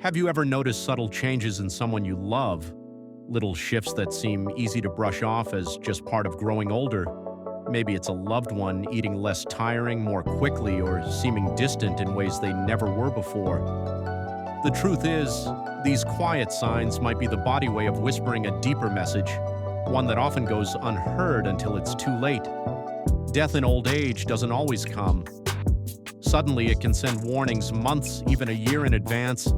Have you ever noticed subtle changes in someone you love? Little shifts that seem easy to brush off as just part of growing older. Maybe it's a loved one eating less tiring more quickly or seeming distant in ways they never were before. The truth is, these quiet signs might be the body way of whispering a deeper message, one that often goes unheard until it's too late. Death in old age doesn't always come. Suddenly, it can send warnings months, even a year in advance,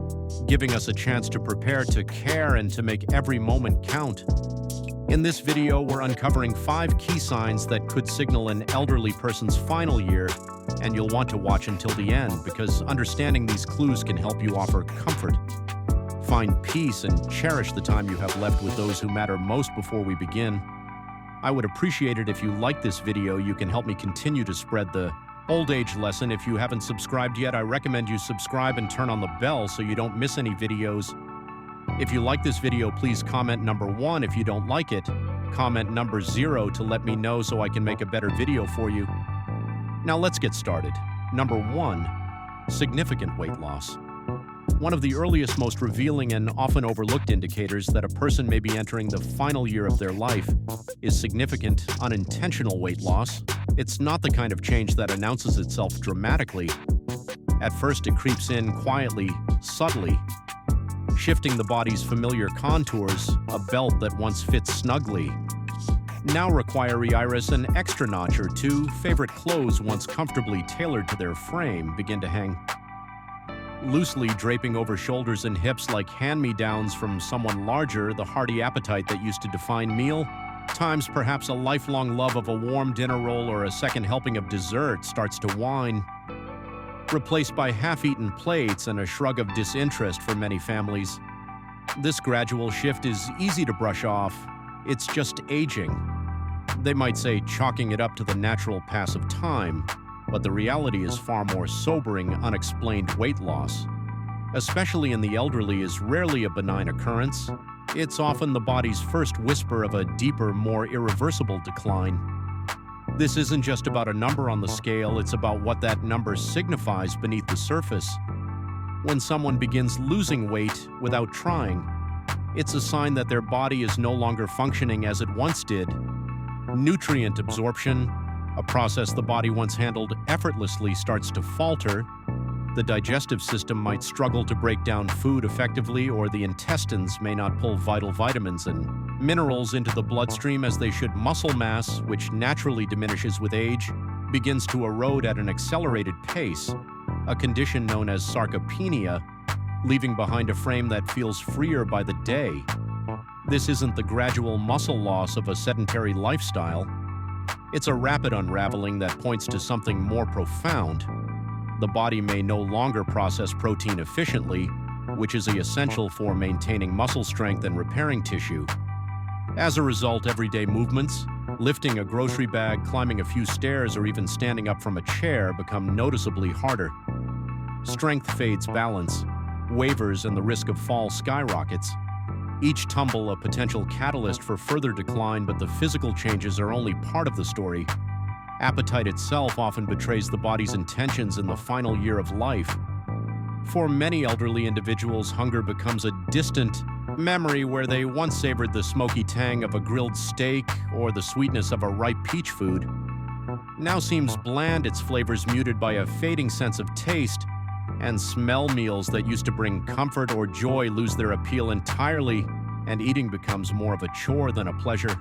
giving us a chance to prepare, to care, and to make every moment count. In this video, we're uncovering 5 key signs that could signal an elderly person's final year, and you'll want to watch until the end because understanding these clues can help you offer comfort. Find peace and cherish the time you have left with those who matter most before we begin. I would appreciate it if you like this video. You can help me continue to spread the old age lesson. If you haven't subscribed yet, I recommend you subscribe and turn on the bell so you don't miss any videos. If you like this video, please comment number 1. If you don't like it, comment number 0 to let me know so I can make a better video for you. Now let's get started. Number 1, significant weight loss. One of the earliest, most revealing, and often overlooked indicators that a person may be entering the final year of their life is significant, unintentional weight loss. It's not the kind of change that announces itself dramatically. At first, it creeps in quietly, subtly, shifting the body's familiar contours. A belt that once fit snugly now require an extra notch or two. Favorite clothes once comfortably tailored to their frame begin to hang loosely, draping over shoulders and hips like hand-me-downs from someone larger. The hearty appetite that used to define meal times, perhaps a lifelong love of a warm dinner roll or a second helping of dessert, starts to wane, replaced by half-eaten plates and a shrug of disinterest for many families. This gradual shift is easy to brush off. It's just aging. They might say chalking it up to the natural pass of time, but the reality is far more sobering. Unexplained weight loss, especially in the elderly, is rarely a benign occurrence. It's often the body's first whisper of a deeper, more irreversible decline. This isn't just about a number on the scale, it's about what that number signifies beneath the surface. When someone begins losing weight without trying, it's a sign that their body is no longer functioning as it once did. Nutrient absorption, a process the body once handled effortlessly, starts to falter. The digestive system might struggle to break down food effectively, or the intestines may not pull vital vitamins and minerals into the bloodstream as they should. Muscle mass, which naturally diminishes with age, begins to erode at an accelerated pace, a condition known as sarcopenia, leaving behind a frame that feels freer by the day. This isn't the gradual muscle loss of a sedentary lifestyle. It's a rapid unraveling that points to something more profound. The body may no longer process protein efficiently, which is essential for maintaining muscle strength and repairing tissue. As a result, everyday movements, lifting a grocery bag, climbing a few stairs, or even standing up from a chair become noticeably harder. Strength fades, balance wavers, and the risk of fall skyrockets. Each tumble a potential catalyst for further decline, but the physical changes are only part of the story. Appetite itself often betrays the body's intentions in the final year of life. For many elderly individuals, hunger becomes a distant memory. Where they once savored the smoky tang of a grilled steak or the sweetness of a ripe peach food now seems bland, its flavors muted by a fading sense of taste and smell. Meals that used to bring comfort or joy lose their appeal entirely, and eating becomes more of a chore than a pleasure.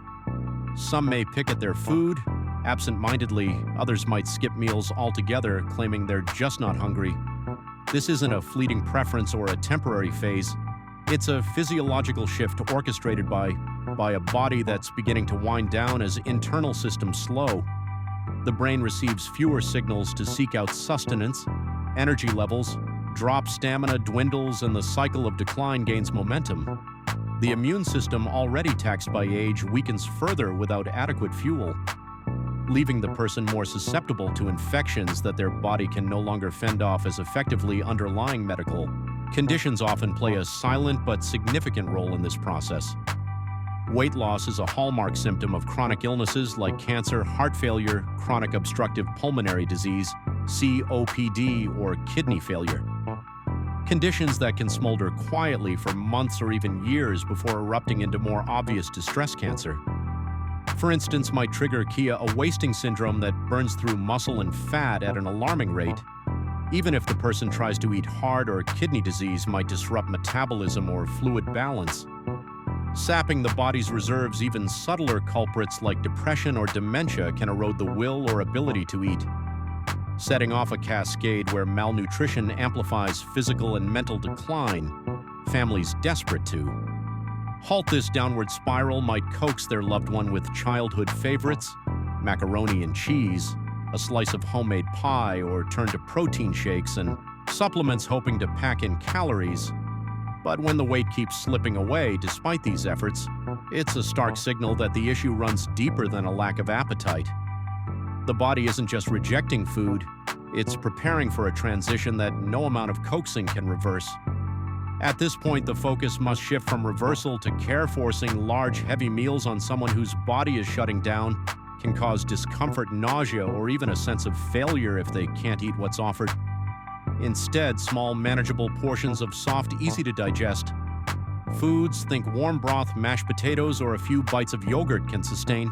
Some may pick at their food absent-mindedly, others might skip meals altogether, claiming they're just not hungry. This isn't a fleeting preference or a temporary phase. It's a physiological shift orchestrated by a body that's beginning to wind down as internal systems slow. The brain receives fewer signals to seek out sustenance, energy levels drop, stamina dwindles, and the cycle of decline gains momentum. The immune system, already taxed by age, weakens further without adequate fuel, leaving the person more susceptible to infections that their body can no longer fend off as effectively. Underlying medical conditions often play a silent but significant role in this process. Weight loss is a hallmark symptom of chronic illnesses like cancer, heart failure, chronic obstructive pulmonary disease, COPD, or kidney failure. Conditions that can smolder quietly for months or even years before erupting into more obvious distress cancer. For instance, might trigger a wasting syndrome that burns through muscle and fat at an alarming rate. Even if the person tries to eat hard, or kidney disease might disrupt metabolism or fluid balance. Sapping the body's reserves, even subtler culprits like depression or dementia can erode the will or ability to eat, setting off a cascade where malnutrition amplifies physical and mental decline, families desperate to. Halt this downward spiral might coax their loved one with childhood favorites, macaroni and cheese, a slice of homemade pie, or turn to protein shakes and supplements hoping to pack in calories. But when the weight keeps slipping away despite these efforts, it's a stark signal that the issue runs deeper than a lack of appetite. The body isn't just rejecting food, it's preparing for a transition that no amount of coaxing can reverse. At this point, the focus must shift from reversal to care. Forcing large, heavy meals on someone whose body is shutting down can cause discomfort, nausea, or even a sense of failure if they can't eat what's offered. Instead, small, manageable portions of soft, easy-to-digest foods, think warm broth, mashed potatoes, or a few bites of yogurt, can sustain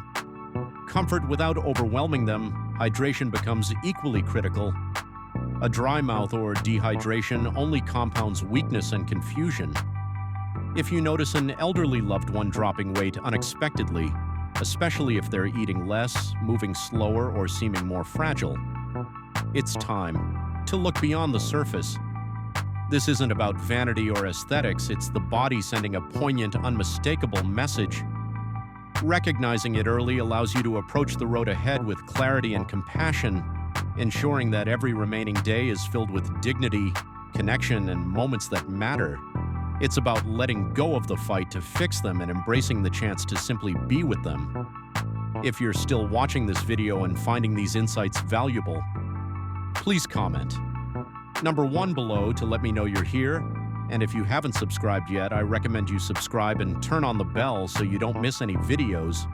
comfort without overwhelming them. Hydration becomes equally critical. A dry mouth or dehydration only compounds weakness and confusion. If you notice an elderly loved one dropping weight unexpectedly, especially if they're eating less, moving slower, or seeming more fragile, it's time to look beyond the surface. This isn't about vanity or aesthetics, it's the body sending a poignant, unmistakable message. Recognizing it early allows you to approach the road ahead with clarity and compassion, ensuring that every remaining day is filled with dignity, connection, and moments that matter. It's about letting go of the fight to fix them and embracing the chance to simply be with them. If you're still watching this video and finding these insights valuable, please comment number 1 below to let me know you're here. And if you haven't subscribed yet, I recommend you subscribe and turn on the bell so you don't miss any videos.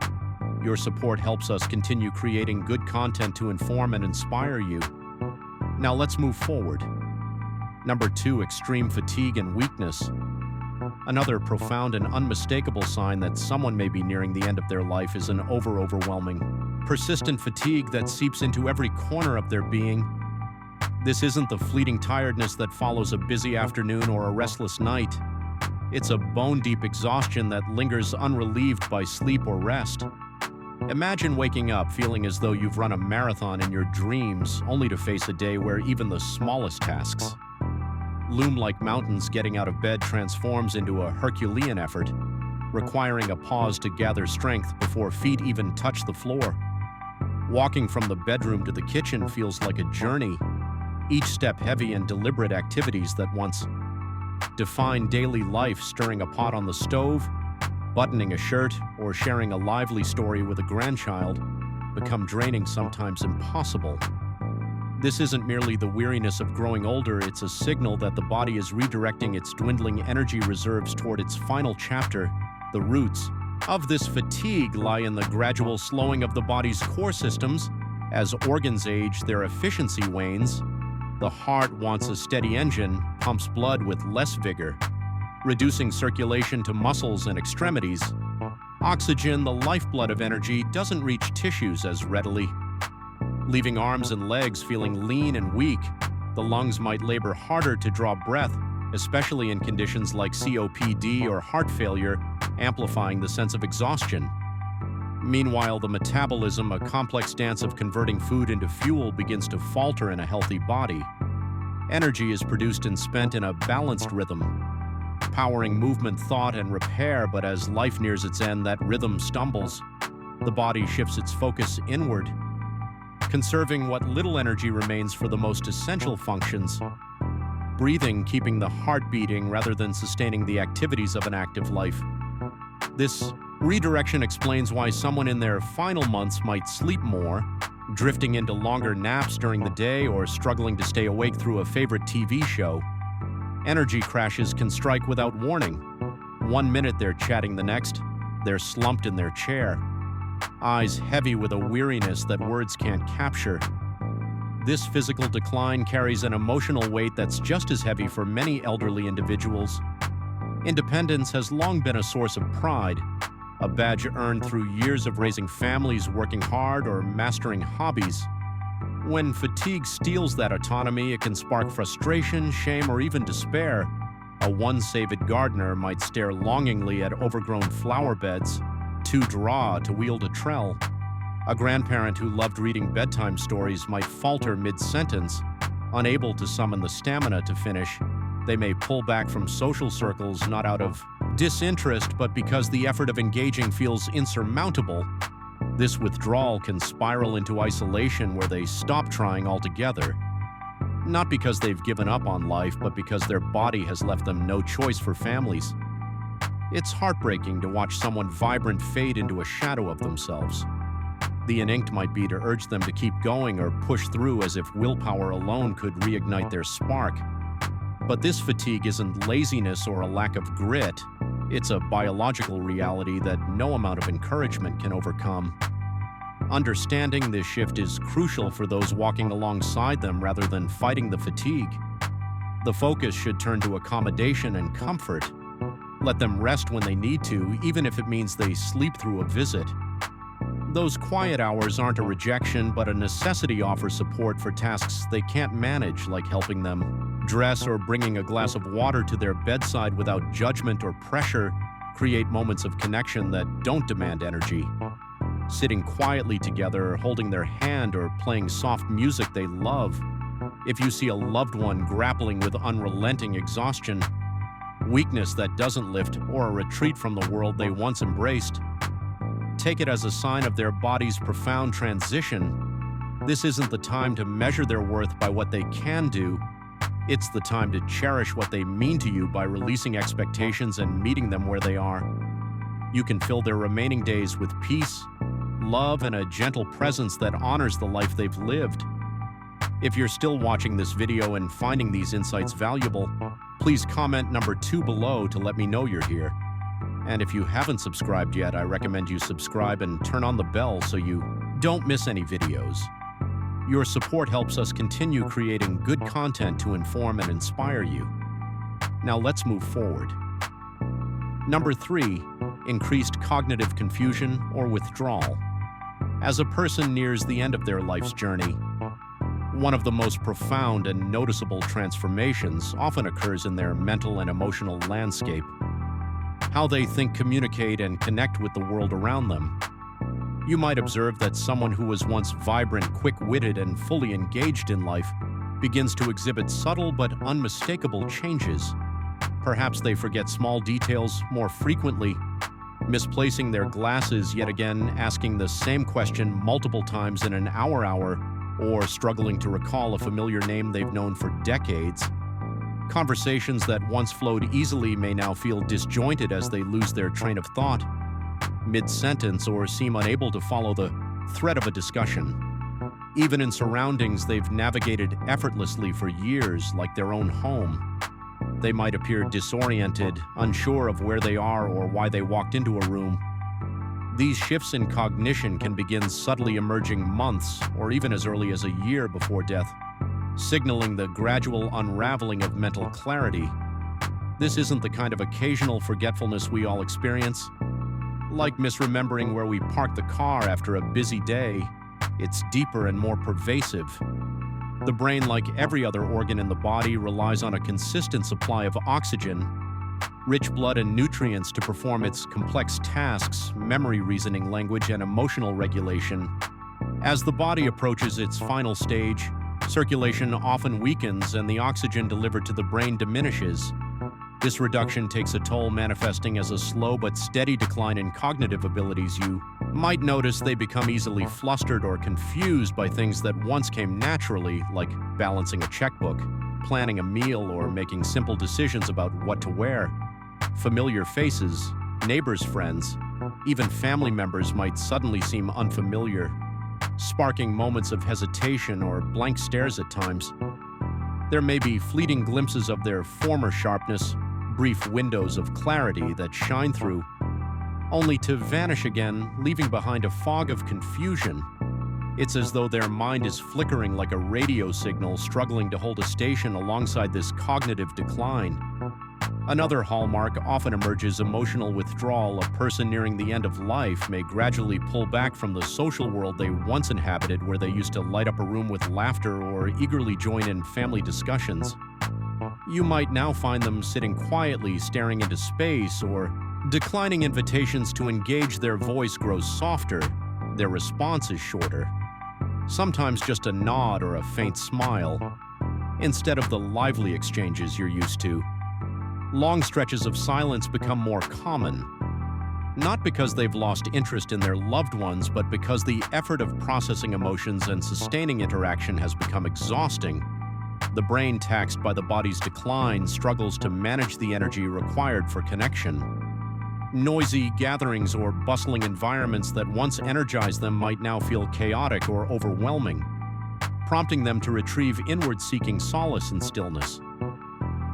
Your support helps us continue creating good content to inform and inspire you. Now let's move forward. Number 2, extreme fatigue and weakness. Another profound and unmistakable sign that someone may be nearing the end of their life is an overwhelming, persistent fatigue that seeps into every corner of their being. This isn't the fleeting tiredness that follows a busy afternoon or a restless night. It's a bone-deep exhaustion that lingers unrelieved by sleep or rest. Imagine waking up feeling as though you've run a marathon in your dreams, only to face a day where even the smallest tasks loom like mountains. Getting out of bed transforms into a Herculean effort, requiring a pause to gather strength before feet even touch the floor. Walking from the bedroom to the kitchen feels like a journey, each step heavy and deliberate. Activities that once defined daily life, stirring a pot on the stove, buttoning a shirt, or sharing a lively story with a grandchild, become draining, sometimes impossible. This isn't merely the weariness of growing older, it's a signal that the body is redirecting its dwindling energy reserves toward its final chapter. The roots of this fatigue lie in the gradual slowing of the body's core systems. As organs age, their efficiency wanes. The heart wants a steady engine, pumps blood with less vigor, reducing circulation to muscles and extremities. Oxygen, the lifeblood of energy, doesn't reach tissues as readily, leaving arms and legs feeling lean and weak. The lungs might labor harder to draw breath, especially in conditions like COPD or heart failure, amplifying the sense of exhaustion. Meanwhile, the metabolism, a complex dance of converting food into fuel, begins to falter in a healthy body. Energy is produced and spent in a balanced rhythm, powering movement, thought, and repair. But as life nears its end, that rhythm stumbles. The body shifts its focus inward, conserving what little energy remains for the most essential functions. Breathing, keeping the heart beating rather than sustaining the activities of an active life. This redirection explains why someone in their final months might sleep more, drifting into longer naps during the day, or struggling to stay awake through a favorite TV show. Energy crashes can strike without warning. 1 minute they're chatting, the next they're slumped in their chair, eyes heavy with a weariness that words can't capture. This physical decline carries an emotional weight that's just as heavy for many elderly individuals. Independence has long been a source of pride, a badge earned through years of raising families, working hard, or mastering hobbies. When fatigue steals that autonomy, it can spark frustration, shame, or even despair. A one-saved gardener might stare longingly at overgrown flower beds, too raw to wield a trowel. A grandparent who loved reading bedtime stories might falter mid-sentence, unable to summon the stamina to finish. They may pull back from social circles not out of disinterest, but because the effort of engaging feels insurmountable. This withdrawal can spiral into isolation where they stop trying altogether. Not because they've given up on life, but because their body has left them no choice for families. It's heartbreaking to watch someone vibrant fade into a shadow of themselves. The instinct might be to urge them to keep going or push through as if willpower alone could reignite their spark. But this fatigue isn't laziness or a lack of grit. It's a biological reality that no amount of encouragement can overcome. Understanding this shift is crucial for those walking alongside them rather than fighting the fatigue. The focus should turn to accommodation and comfort. Let them rest when they need to, even if it means they sleep through a visit. Those quiet hours aren't a rejection, but a necessity offer support for tasks they can't manage, like helping them dress or bringing a glass of water to their bedside without judgment or pressure. Create moments of connection that don't demand energy. Sitting quietly together, holding their hand, or playing soft music they love. If you see a loved one grappling with unrelenting exhaustion, weakness that doesn't lift, or a retreat from the world they once embraced, take it as a sign of their body's profound transition. This isn't the time to measure their worth by what they can do. It's the time to cherish what they mean to you by releasing expectations and meeting them where they are. You can fill their remaining days with peace, love, and a gentle presence that honors the life they've lived. If you're still watching this video and finding these insights valuable, please comment number 2 below to let me know you're here. And if you haven't subscribed yet, I recommend you subscribe and turn on the bell so you don't miss any videos. Your support helps us continue creating good content to inform and inspire you. Now let's move forward. Number 3, increased cognitive confusion or withdrawal. As a person nears the end of their life's journey, one of the most profound and noticeable transformations often occurs in their mental and emotional landscape. How they think, communicate, and connect with the world around them. You might observe that someone who was once vibrant, quick-witted, and fully engaged in life begins to exhibit subtle but unmistakable changes. Perhaps they forget small details more frequently, misplacing their glasses yet again, asking the same question multiple times in an hour, or struggling to recall a familiar name they've known for decades. Conversations that once flowed easily may now feel disjointed as they lose their train of thought mid-sentence or seem unable to follow the thread of a discussion. Even in surroundings they've navigated effortlessly for years, like their own home, they might appear disoriented, unsure of where they are or why they walked into a room. These shifts in cognition can begin subtly emerging months or even as early as a year before death, signaling the gradual unraveling of mental clarity. This isn't the kind of occasional forgetfulness we all experience. Like misremembering where we parked the car after a busy day, it's deeper and more pervasive. The brain, like every other organ in the body, relies on a consistent supply of oxygen, rich blood, and nutrients to perform its complex tasks, memory, reasoning, language, and emotional regulation. As the body approaches its final stage, circulation often weakens and the oxygen delivered to the brain diminishes. This reduction takes a toll, manifesting as a slow but steady decline in cognitive abilities. You might notice they become easily flustered or confused by things that once came naturally, like balancing a checkbook, planning a meal, or making simple decisions about what to wear. Familiar faces, neighbors, friends, even family members might suddenly seem unfamiliar, sparking moments of hesitation or blank stares at times. There may be fleeting glimpses of their former sharpness, brief windows of clarity that shine through, only to vanish again, leaving behind a fog of confusion. It's as though their mind is flickering like a radio signal, struggling to hold a station alongside this cognitive decline. Another hallmark often emerges: emotional withdrawal. A person nearing the end of life may gradually pull back from the social world they once inhabited, where they used to light up a room with laughter or eagerly join in family discussions. You might now find them sitting quietly, staring into space, or declining invitations to engage. Their voice grows softer, their response is shorter. Sometimes just a nod or a faint smile, instead of the lively exchanges you're used to. Long stretches of silence become more common, not because they've lost interest in their loved ones, but because the effort of processing emotions and sustaining interaction has become exhausting. The brain, taxed by the body's decline, struggles to manage the energy required for connection. Noisy gatherings or bustling environments that once energized them might now feel chaotic or overwhelming, prompting them to retrieve inward-seeking solace and stillness.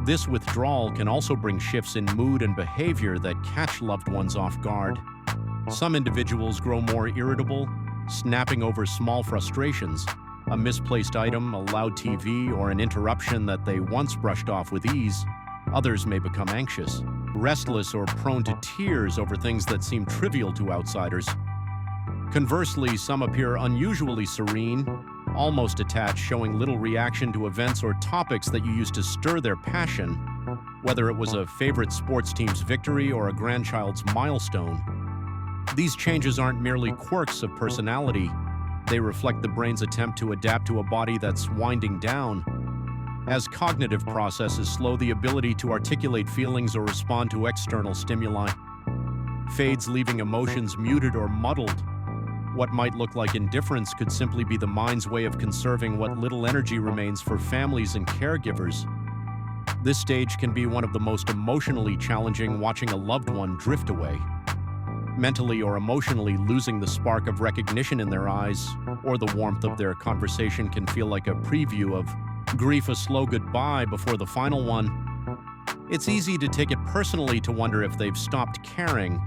This withdrawal can also bring shifts in mood and behavior that catch loved ones off guard. Some individuals grow more irritable, snapping over small frustrations. A misplaced item, a loud TV, or an interruption that they once brushed off with ease. Others may become anxious, restless, or prone to tears over things that seem trivial to outsiders. Conversely, some appear unusually serene, almost detached, showing little reaction to events or topics that you used to stir their passion, whether it was a favorite sports team's victory or a grandchild's milestone. These changes aren't merely quirks of personality. They reflect the brain's attempt to adapt to a body that's winding down. As cognitive processes slow, the ability to articulate feelings or respond to external stimuli fades, leaving emotions muted or muddled. What might look like indifference could simply be the mind's way of conserving what little energy remains for families and caregivers. This stage can be one of the most emotionally challenging, watching a loved one drift away, mentally or emotionally losing the spark of recognition in their eyes, or the warmth of their conversation can feel like a preview of grief, a slow goodbye before the final one. It's easy to take it personally, to wonder if they've stopped caring,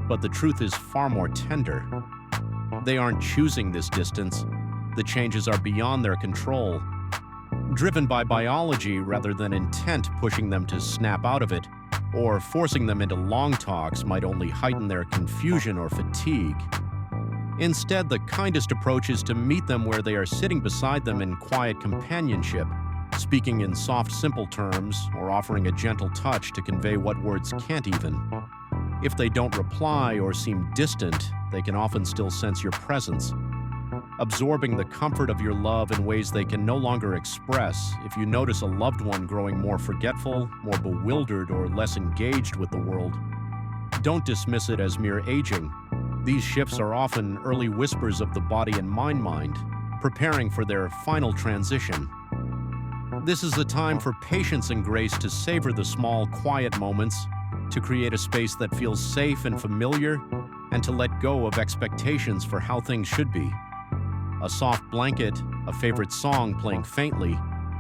but the truth is far more tender. They aren't choosing this distance. The changes are beyond their control, driven by biology rather than intent. Pushing them to snap out of it or forcing them into long talks might only heighten their confusion or fatigue. Instead, the kindest approach is to meet them where they are, sitting beside them in quiet companionship, speaking in soft, simple terms, or offering a gentle touch to convey what words can't even. If they don't reply or seem distant, they can often still sense your presence, absorbing the comfort of your love in ways they can no longer express. If you notice a loved one growing more forgetful, more bewildered, or less engaged with the world, don't dismiss it as mere aging. These shifts are often early whispers of the body and mind, preparing for their final transition. This is a time for patience and grace, to savor the small, quiet moments, to create a space that feels safe and familiar, and to let go of expectations for how things should be. A soft blanket, a favorite song playing faintly,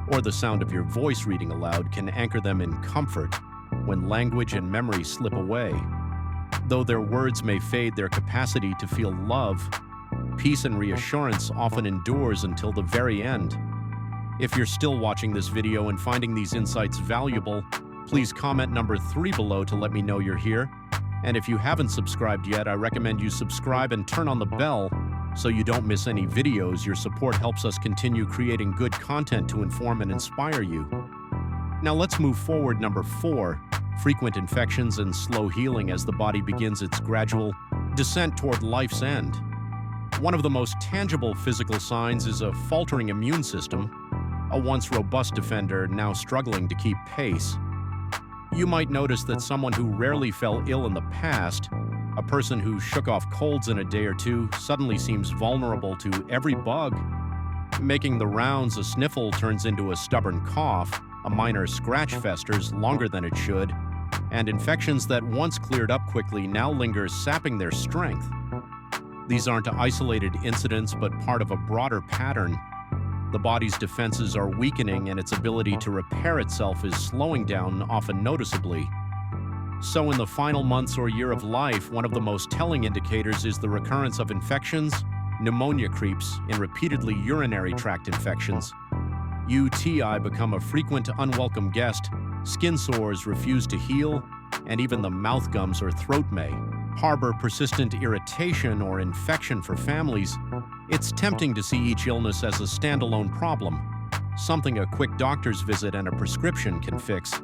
or the sound of your voice reading aloud can anchor them in comfort when language and memory slip away. Though their words may fade, their capacity to feel love, peace, and reassurance often endures until the very end. If you're still watching this video and finding these insights valuable, please comment number 3 below to let me know you're here. And if you haven't subscribed yet, I recommend you subscribe and turn on the bell so you don't miss any videos. Your support helps us continue creating good content to inform and inspire you. Now let's move forward. Number 4, frequent infections and slow healing as the body begins its gradual descent toward life's end. One of the most tangible physical signs is a faltering immune system, a once robust defender now struggling to keep pace. You might notice that someone who rarely fell ill in the past, a person who shook off colds in a day or two, suddenly seems vulnerable to every bug. Making the rounds, a sniffle turns into a stubborn cough, a minor scratch festers longer than it should, and infections that once cleared up quickly now linger, sapping their strength. These aren't isolated incidents, but part of a broader pattern. The body's defenses are weakening, and its ability to repair itself is slowing down, often noticeably. So in the final months or year of life, one of the most telling indicators is the recurrence of infections, pneumonia creeps in repeatedly urinary tract infections. UTI become a frequent unwelcome guest, skin sores refuse to heal, and even the mouth gums or throat may harbor persistent irritation or infection for families. It's tempting to see each illness as a standalone problem, something a quick doctor's visit and a prescription can fix.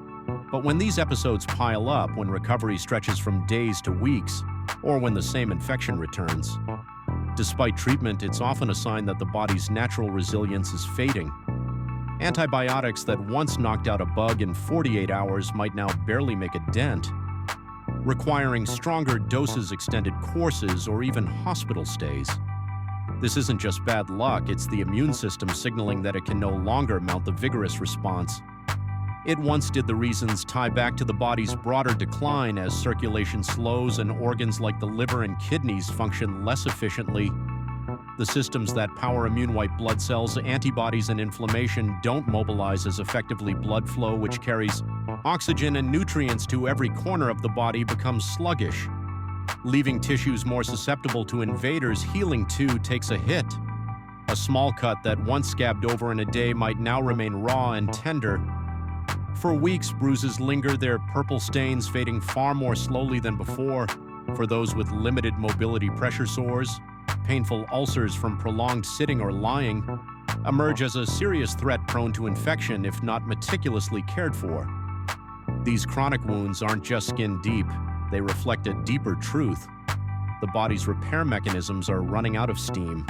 But when these episodes pile up, when recovery stretches from days to weeks, or when the same infection returns, despite treatment, it's often a sign that the body's natural resilience is fading. Antibiotics that once knocked out a bug in 48 hours might now barely make a dent, requiring stronger doses, extended courses, or even hospital stays. This isn't just bad luck, it's the immune system signaling that it can no longer mount the vigorous response it once did. The reasons tie back to the body's broader decline as circulation slows and organs like the liver and kidneys function less efficiently. The systems that power immune white blood cells, antibodies, and inflammation don't mobilize as effectively. Blood flow, which carries oxygen and nutrients to every corner of the body, becomes sluggish, leaving tissues more susceptible to invaders. Healing, too, takes a hit. A small cut that once scabbed over in a day might now remain raw and tender. For weeks, bruises linger, their purple stains fading far more slowly than before. For those with limited mobility, pressure sores, painful ulcers from prolonged sitting or lying emerge as a serious threat, prone to infection if not meticulously cared for. These chronic wounds aren't just skin deep, they reflect a deeper truth. The body's repair mechanisms are running out of steam.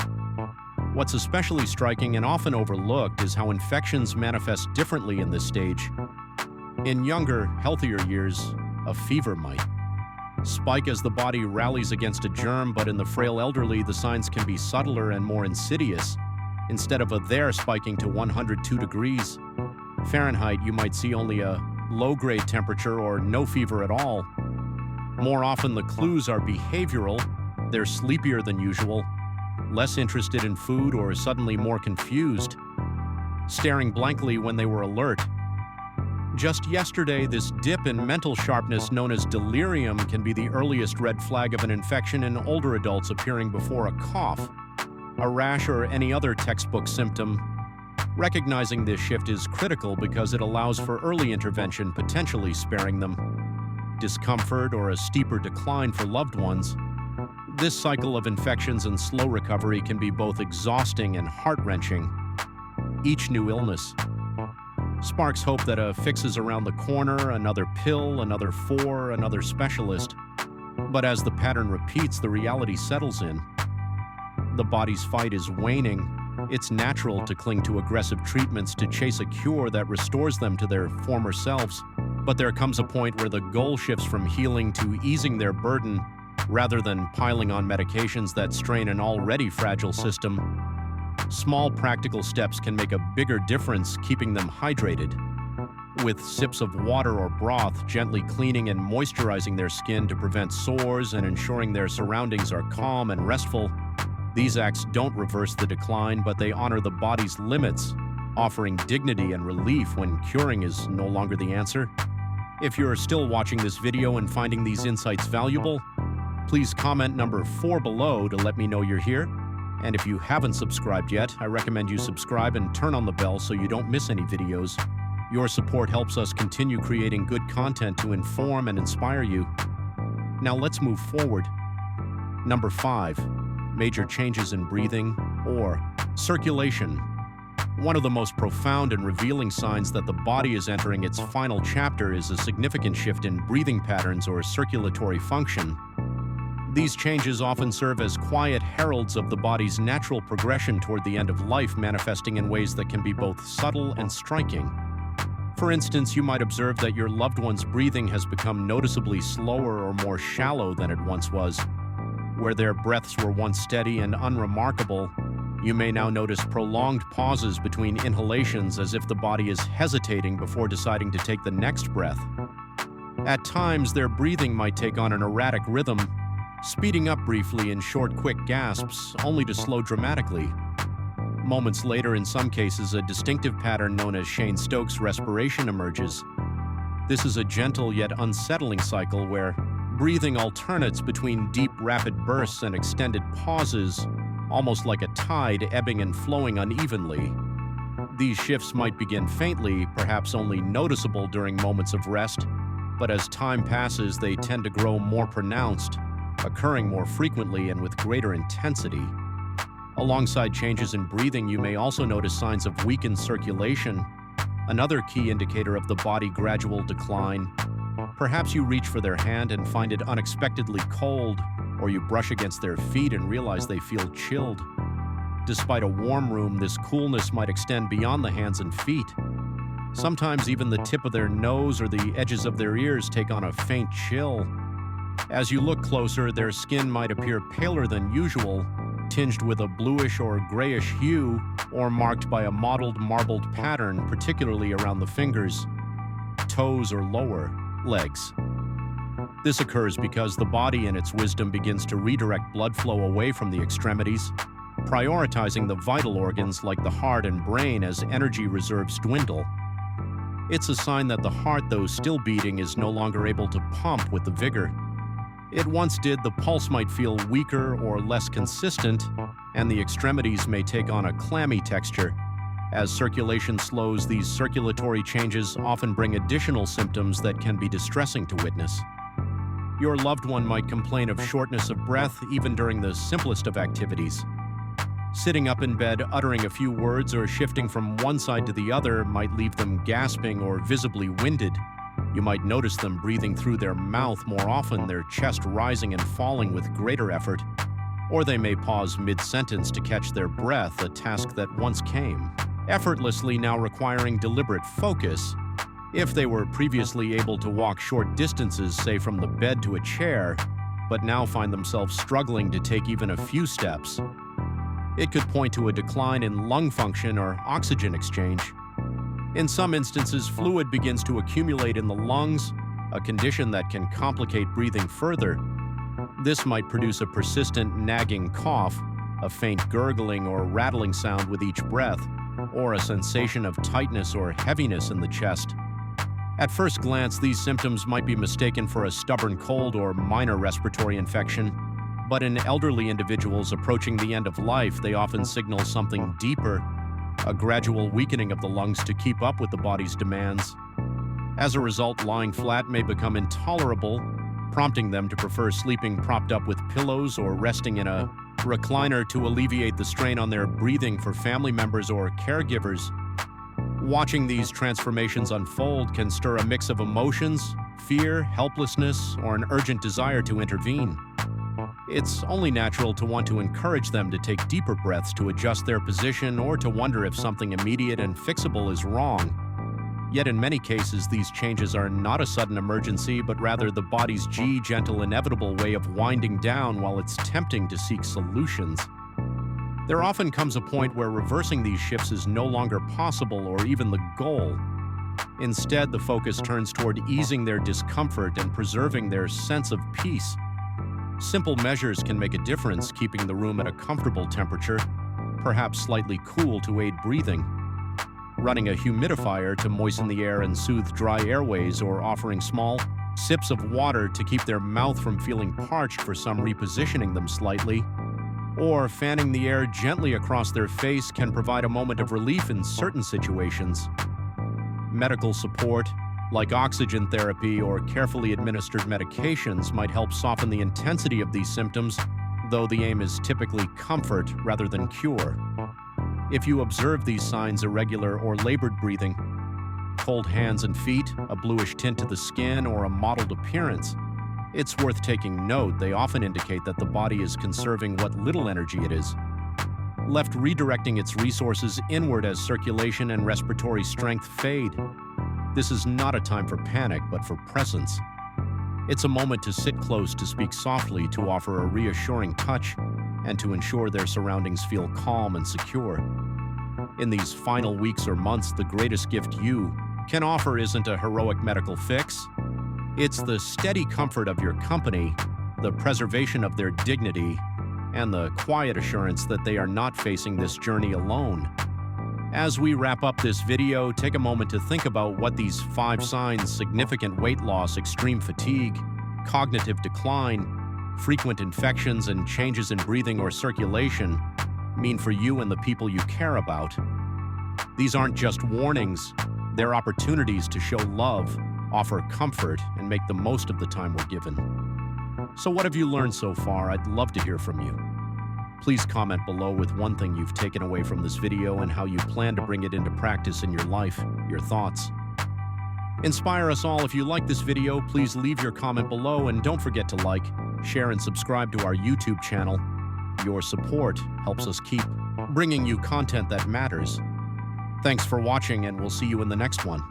What's especially striking and often overlooked is how infections manifest differently in this stage. In younger, healthier years, a fever might spike as the body rallies against a germ, but in the frail elderly, the signs can be subtler and more insidious. Instead of there spiking to 102 degrees Fahrenheit, you might see only a low-grade temperature or no fever at all. More often, the clues are behavioral. They're sleepier than usual, less interested in food, or suddenly more confused, staring blankly when they were alert. Just yesterday, this dip in mental sharpness known as delirium can be the earliest red flag of an infection in older adults, appearing before a cough, a rash, or any other textbook symptom. Recognizing this shift is critical because it allows for early intervention, potentially sparing them discomfort or a steeper decline for loved ones. This cycle of infections and slow recovery can be both exhausting and heart-wrenching. Each new illness sparks hope that a fix is around the corner, another pill, another another specialist. But as the pattern repeats, the reality settles in. The body's fight is waning. It's natural to cling to aggressive treatments to chase a cure that restores them to their former selves. But there comes a point where the goal shifts from healing to easing their burden, rather than piling on medications that strain an already fragile system. Small practical steps can make a bigger difference, keeping them hydrated. With sips of water or broth, gently cleaning and moisturizing their skin to prevent sores and ensuring their surroundings are calm and restful. These acts don't reverse the decline, but they honor the body's limits, offering dignity and relief when curing is no longer the answer. If you're still watching this video and finding these insights valuable, please comment number 4 below to let me know you're here. And if you haven't subscribed yet, I recommend you subscribe and turn on the bell so you don't miss any videos. Your support helps us continue creating good content to inform and inspire you. Now let's move forward. Number 5, major changes in breathing or circulation. One of the most profound and revealing signs that the body is entering its final chapter is a significant shift in breathing patterns or circulatory function. These changes often serve as quiet heralds of the body's natural progression toward the end of life, manifesting in ways that can be both subtle and striking. For instance, you might observe that your loved one's breathing has become noticeably slower or more shallow than it once was. Where their breaths were once steady and unremarkable, you may now notice prolonged pauses between inhalations, as if the body is hesitating before deciding to take the next breath. At times, their breathing might take on an erratic rhythm, speeding up briefly in short, quick gasps, only to slow dramatically. Moments later, in some cases, a distinctive pattern known as Cheyne-Stokes respiration emerges. This is a gentle yet unsettling cycle where breathing alternates between deep, rapid bursts and extended pauses, almost like a tide ebbing and flowing unevenly. These shifts might begin faintly, perhaps only noticeable during moments of rest, but as time passes, they tend to grow more pronounced, occurring more frequently and with greater intensity. Alongside changes in breathing, you may also notice signs of weakened circulation, another key indicator of the body gradual decline. Perhaps you reach for their hand and find it unexpectedly cold, or you brush against their feet and realize they feel chilled. Despite a warm room, this coolness might extend beyond the hands and feet. Sometimes even the tip of their nose or the edges of their ears take on a faint chill. As you look closer, their skin might appear paler than usual, tinged with a bluish or grayish hue, or marked by a mottled, marbled pattern, particularly around the fingers, toes, or lower legs. This occurs because the body in its wisdom begins to redirect blood flow away from the extremities, prioritizing the vital organs like the heart and brain as energy reserves dwindle. It's a sign that the heart, though still beating, is no longer able to pump with the vigor it once did. The pulse might feel weaker or less consistent, and the extremities may take on a clammy texture. As circulation slows, these circulatory changes often bring additional symptoms that can be distressing to witness. Your loved one might complain of shortness of breath even during the simplest of activities. Sitting up in bed, uttering a few words, or shifting from one side to the other might leave them gasping or visibly winded. You might notice them breathing through their mouth more often, their chest rising and falling with greater effort, or they may pause mid-sentence to catch their breath, a task that once came effortlessly, now requiring deliberate focus. If they were previously able to walk short distances, say from the bed to a chair, but now find themselves struggling to take even a few steps, it could point to a decline in lung function or oxygen exchange. In some instances, fluid begins to accumulate in the lungs, a condition that can complicate breathing further. This might produce a persistent nagging cough, a faint gurgling or rattling sound with each breath, or a sensation of tightness or heaviness in the chest. At first glance, these symptoms might be mistaken for a stubborn cold or minor respiratory infection, but in elderly individuals approaching the end of life, they often signal something deeper, a gradual weakening of the lungs to keep up with the body's demands. As a result, lying flat may become intolerable, prompting them to prefer sleeping propped up with pillows or resting in a recliner to alleviate the strain on their breathing for family members or caregivers. Watching these transformations unfold can stir a mix of emotions, fear, helplessness, or an urgent desire to intervene. It's only natural to want to encourage them to take deeper breaths, to adjust their position, or to wonder if something immediate and fixable is wrong. Yet in many cases, these changes are not a sudden emergency, but rather the body's gentle, inevitable way of winding down while it's tempting to seek solutions. There often comes a point where reversing these shifts is no longer possible or even the goal. Instead, the focus turns toward easing their discomfort and preserving their sense of peace. Simple measures can make a difference, keeping the room at a comfortable temperature, perhaps slightly cool to aid breathing, running a humidifier to moisten the air and soothe dry airways, or offering small sips of water to keep their mouth from feeling parched for some repositioning them slightly, or fanning the air gently across their face can provide a moment of relief in certain situations. Medical support, like oxygen therapy or carefully administered medications, might help soften the intensity of these symptoms, though the aim is typically comfort rather than cure. If you observe these signs, irregular or labored breathing, cold hands and feet, a bluish tint to the skin, or a mottled appearance, it's worth taking note. They often indicate that the body is conserving what little energy it is left, redirecting its resources inward as circulation and respiratory strength fade. This is not a time for panic, but for presence. It's a moment to sit close, to speak softly, to offer a reassuring touch, and to ensure their surroundings feel calm and secure. In these final weeks or months, the greatest gift you can offer isn't a heroic medical fix. It's the steady comfort of your company, the preservation of their dignity, and the quiet assurance that they are not facing this journey alone. As we wrap up this video, take a moment to think about what these 5 signs — significant weight loss, extreme fatigue, cognitive decline, frequent infections, and changes in breathing or circulation mean for you and the people you care about. These aren't just warnings, they're opportunities to show love, offer comfort, and make the most of the time we're given. So what have you learned so far? I'd love to hear from you. Please comment below with one thing you've taken away from this video and how you plan to bring it into practice in your life, your thoughts. Inspire us all. If you like this video, please leave your comment below and don't forget to like, share, and subscribe to our YouTube channel. Your support helps us keep bringing you content that matters. Thanks for watching, and we'll see you in the next one.